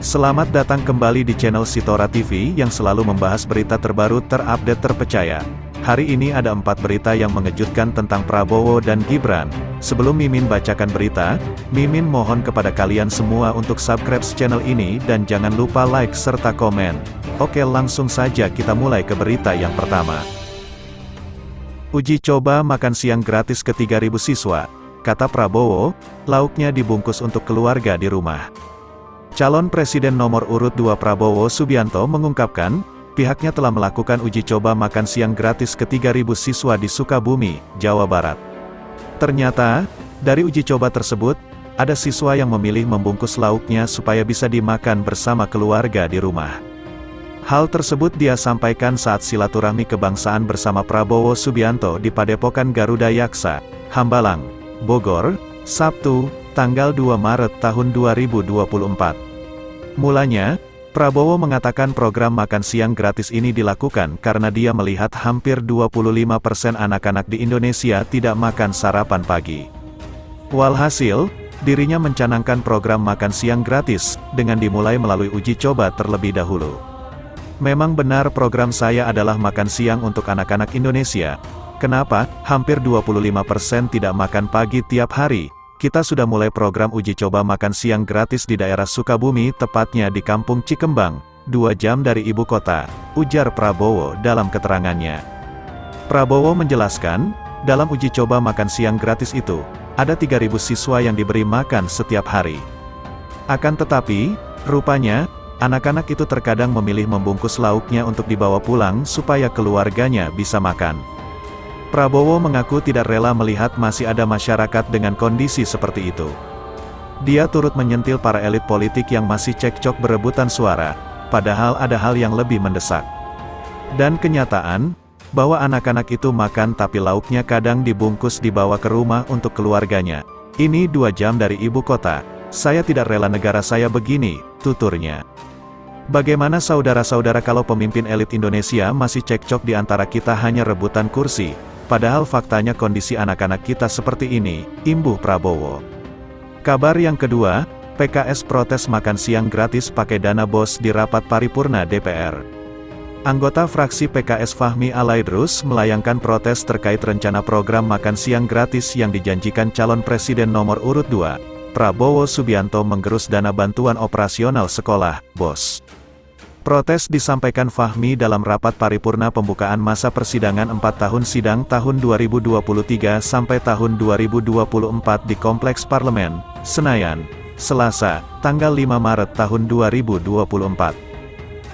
Selamat datang kembali di channel Sitora TV yang selalu membahas berita terbaru terupdate terpercaya. Hari ini ada 4 berita yang mengejutkan tentang Prabowo dan Gibran. Sebelum Mimin bacakan berita, Mimin mohon kepada kalian semua untuk subscribe channel ini dan jangan lupa like serta komen. Oke, langsung saja kita mulai ke berita yang pertama. Uji coba makan siang gratis ke 3.000 siswa. Kata Prabowo, lauknya dibungkus untuk keluarga di rumah. Calon Presiden nomor urut 2 Prabowo Subianto mengungkapkan, pihaknya telah melakukan uji coba makan siang gratis ke 3.000 siswa di Sukabumi, Jawa Barat. Ternyata, dari uji coba tersebut, ada siswa yang memilih membungkus lauknya supaya bisa dimakan bersama keluarga di rumah. Hal tersebut dia sampaikan saat silaturahmi kebangsaan bersama Prabowo Subianto di Padepokan Garuda Yaksa, Hambalang, Bogor, Sabtu, tanggal 2 Maret tahun 2024. Mulanya, Prabowo mengatakan program makan siang gratis ini dilakukan karena dia melihat hampir 25% anak-anak di Indonesia tidak makan sarapan pagi. Walhasil, dirinya mencanangkan program makan siang gratis, dengan dimulai melalui uji coba terlebih dahulu. Memang benar program saya adalah makan siang untuk anak-anak Indonesia. Kenapa? Hampir 25% tidak makan pagi tiap hari. Kita sudah mulai program uji coba makan siang gratis di daerah Sukabumi, tepatnya di Kampung Cikembang, 2 jam dari ibu kota, ujar Prabowo dalam keterangannya. Prabowo menjelaskan, dalam uji coba makan siang gratis itu, ada 3.000 siswa yang diberi makan setiap hari. Akan tetapi, rupanya, anak-anak itu terkadang memilih membungkus lauknya untuk dibawa pulang supaya keluarganya bisa makan. Prabowo mengaku tidak rela melihat masih ada masyarakat dengan kondisi seperti itu. Dia turut menyentil para elit politik yang masih cekcok berebutan suara, padahal ada hal yang lebih mendesak. Dan kenyataan, bahwa anak-anak itu makan tapi lauknya kadang dibungkus dibawa ke rumah untuk keluarganya. Ini 2 jam dari ibu kota, saya tidak rela negara saya begini, tuturnya. Bagaimana saudara-saudara kalau pemimpin elit Indonesia masih cekcok di antara kita hanya rebutan kursi? Padahal faktanya kondisi anak-anak kita seperti ini, imbuh Prabowo. Kabar yang kedua, PKS protes makan siang gratis pakai dana BOS di rapat paripurna DPR. Anggota fraksi PKS Fahmi Alaidrus melayangkan protes terkait rencana program makan siang gratis yang dijanjikan calon presiden nomor urut 2, Prabowo Subianto menggerus dana bantuan operasional sekolah, BOS. Protes disampaikan Fahmi dalam rapat paripurna pembukaan masa persidangan 4 tahun sidang tahun 2023 sampai tahun 2024 di Kompleks Parlemen, Senayan, Selasa, tanggal 5 Maret tahun 2024.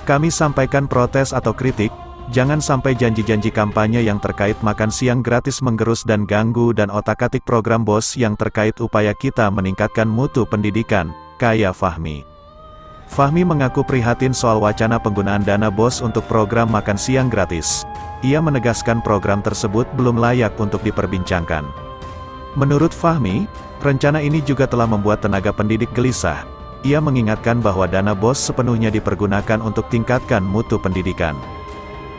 Kami sampaikan protes atau kritik, jangan sampai janji-janji kampanye yang terkait makan siang gratis menggerus dan ganggu dan otak-atik program BOS yang terkait upaya kita meningkatkan mutu pendidikan, kaya Fahmi. Fahmi mengaku prihatin soal wacana penggunaan dana BOS untuk program makan siang gratis. Ia menegaskan program tersebut belum layak untuk diperbincangkan. Menurut Fahmi, rencana ini juga telah membuat tenaga pendidik gelisah. Ia mengingatkan bahwa dana BOS sepenuhnya dipergunakan untuk tingkatkan mutu pendidikan.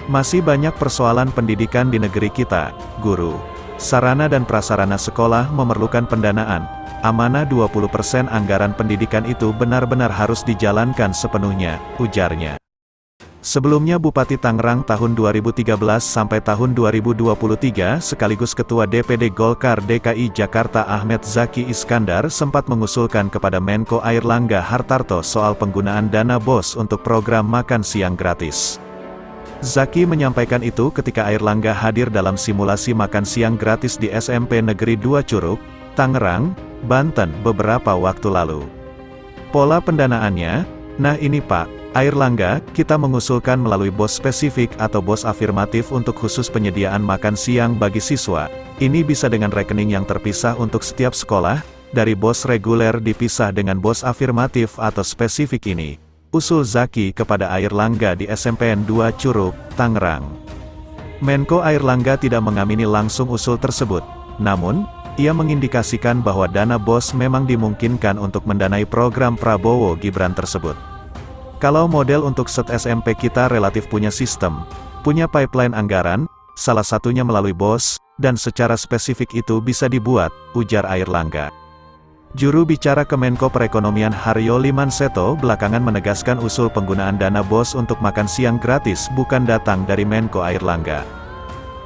Masih banyak persoalan pendidikan di negeri kita, guru, sarana dan prasarana sekolah memerlukan pendanaan. Amanah 20% anggaran pendidikan itu benar-benar harus dijalankan sepenuhnya, ujarnya. Sebelumnya Bupati Tangerang tahun 2013 sampai tahun 2023 sekaligus Ketua DPD Golkar DKI Jakarta Ahmed Zaki Iskandar sempat mengusulkan kepada Menko Airlangga Hartarto soal penggunaan dana BOS untuk program makan siang gratis. Zaki menyampaikan itu ketika Airlangga hadir dalam simulasi makan siang gratis di SMP Negeri 2 Curug, Tangerang, Banten beberapa waktu lalu. Pola pendanaannya, nah ini Pak, Airlangga, kita mengusulkan melalui BOS spesifik atau BOS afirmatif untuk khusus penyediaan makan siang bagi siswa. Ini bisa dengan rekening yang terpisah untuk setiap sekolah, dari BOS reguler dipisah dengan BOS afirmatif atau spesifik ini. Usul Zaki kepada Airlangga di SMPN 2 Curug, Tangerang. Menko Airlangga tidak mengamini langsung usul tersebut, namun, ia mengindikasikan bahwa dana BOS memang dimungkinkan untuk mendanai program Prabowo Gibran tersebut. Kalau model untuk set SMP kita relatif punya sistem, punya pipeline anggaran, salah satunya melalui BOS, dan secara spesifik itu bisa dibuat, ujar Airlangga. Juru bicara Kemenko Perekonomian Haryo Limanseto belakangan menegaskan usul penggunaan dana BOS untuk makan siang gratis bukan datang dari Menko Airlangga.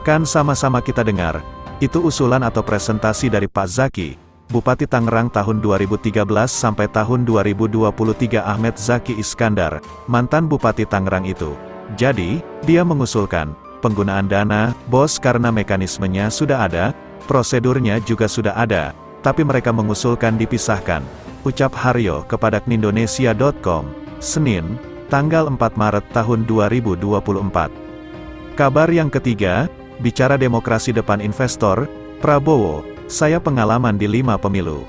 Kan sama-sama kita dengar, itu usulan atau presentasi dari Pak Zaki, Bupati Tangerang tahun 2013 sampai tahun 2023 Ahmed Zaki Iskandar, mantan Bupati Tangerang itu. Jadi, dia mengusulkan penggunaan dana BOS karena mekanismenya sudah ada, prosedurnya juga sudah ada, tapi mereka mengusulkan dipisahkan, ucap Haryo kepada knindonesia.com, Senin, tanggal 4 Maret tahun 2024. Kabar yang ketiga, bicara demokrasi depan investor, Prabowo, saya pengalaman di 5 pemilu.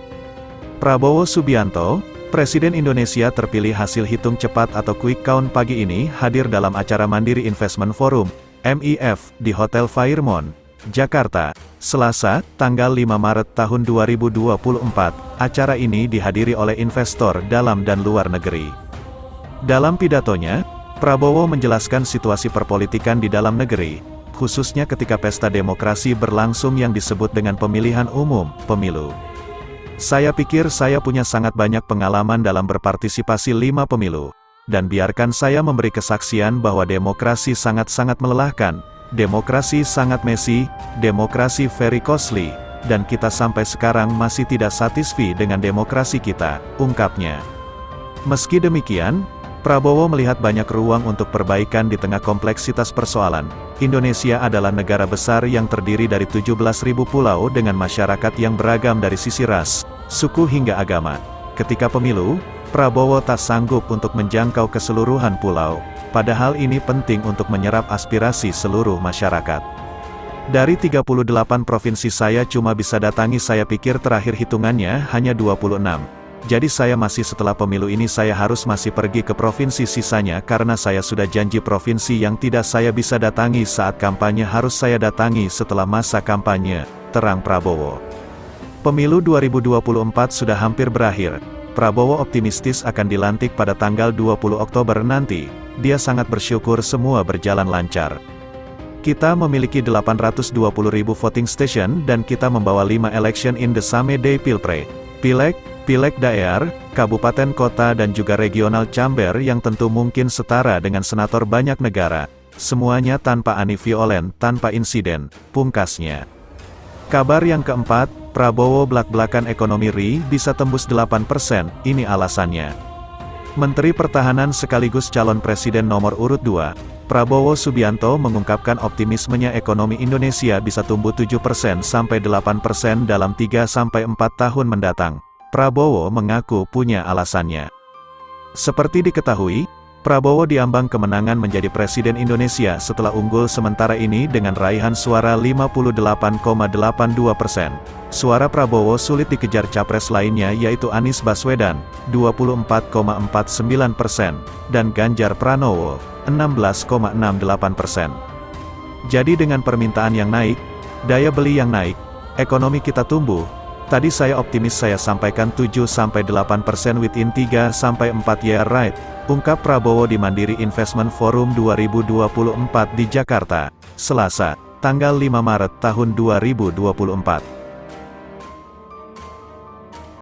Prabowo Subianto, Presiden Indonesia terpilih hasil hitung cepat atau quick count pagi ini hadir dalam acara Mandiri Investment Forum, MIF, di Hotel Fairmont, Jakarta, Selasa, tanggal 5 Maret tahun 2024. Acara ini dihadiri oleh investor dalam dan luar negeri. Dalam pidatonya, Prabowo menjelaskan situasi perpolitikan di dalam negeri, khususnya ketika pesta demokrasi berlangsung yang disebut dengan pemilihan umum, pemilu. Saya pikir saya punya sangat banyak pengalaman dalam berpartisipasi 5 pemilu, dan biarkan saya memberi kesaksian bahwa demokrasi sangat-sangat melelahkan, demokrasi sangat messy, demokrasi very costly, dan kita sampai sekarang masih tidak satisfi dengan demokrasi kita, ungkapnya. Meski demikian, Prabowo melihat banyak ruang untuk perbaikan di tengah kompleksitas persoalan. Indonesia adalah negara besar yang terdiri dari 17.000 pulau dengan masyarakat yang beragam dari sisi ras, suku hingga agama. Ketika pemilu, Prabowo tak sanggup untuk menjangkau keseluruhan pulau, padahal ini penting untuk menyerap aspirasi seluruh masyarakat. Dari 38 provinsi saya cuma bisa datangi, saya pikir terakhir hitungannya hanya 26. Jadi saya masih setelah pemilu ini saya harus masih pergi ke provinsi sisanya karena saya sudah janji provinsi yang tidak saya bisa datangi saat kampanye harus saya datangi setelah masa kampanye, terang Prabowo. Pemilu 2024 sudah hampir berakhir. Prabowo optimistis akan dilantik pada tanggal 20 Oktober nanti. Dia sangat bersyukur semua berjalan lancar. Kita memiliki 820.000 voting station dan kita membawa 5 election in the same day Pilpres, Pileg daerah, kabupaten kota dan juga regional chamber yang tentu mungkin setara dengan senator banyak negara. Semuanya tanpa anti-violent, tanpa insiden, pungkasnya. Kabar yang keempat, Prabowo belak-belakan ekonomi RI bisa tembus 8%, ini alasannya. Menteri Pertahanan sekaligus calon presiden nomor urut 2, Prabowo Subianto mengungkapkan optimismenya ekonomi Indonesia bisa tumbuh 7% sampai 8% dalam 3-4 tahun mendatang. Prabowo mengaku punya alasannya. Seperti diketahui, Prabowo diambang kemenangan menjadi Presiden Indonesia setelah unggul sementara ini dengan raihan suara 58,82%. Suara Prabowo sulit dikejar capres lainnya yaitu Anies Baswedan, 24,49%, dan Ganjar Pranowo, 16,68%. Jadi dengan permintaan yang naik, daya beli yang naik, ekonomi kita tumbuh. Tadi saya optimis saya sampaikan 7-8% within 3-4 year right, ungkap Prabowo di Mandiri Investment Forum 2024 di Jakarta, Selasa, tanggal 5 Maret tahun 2024.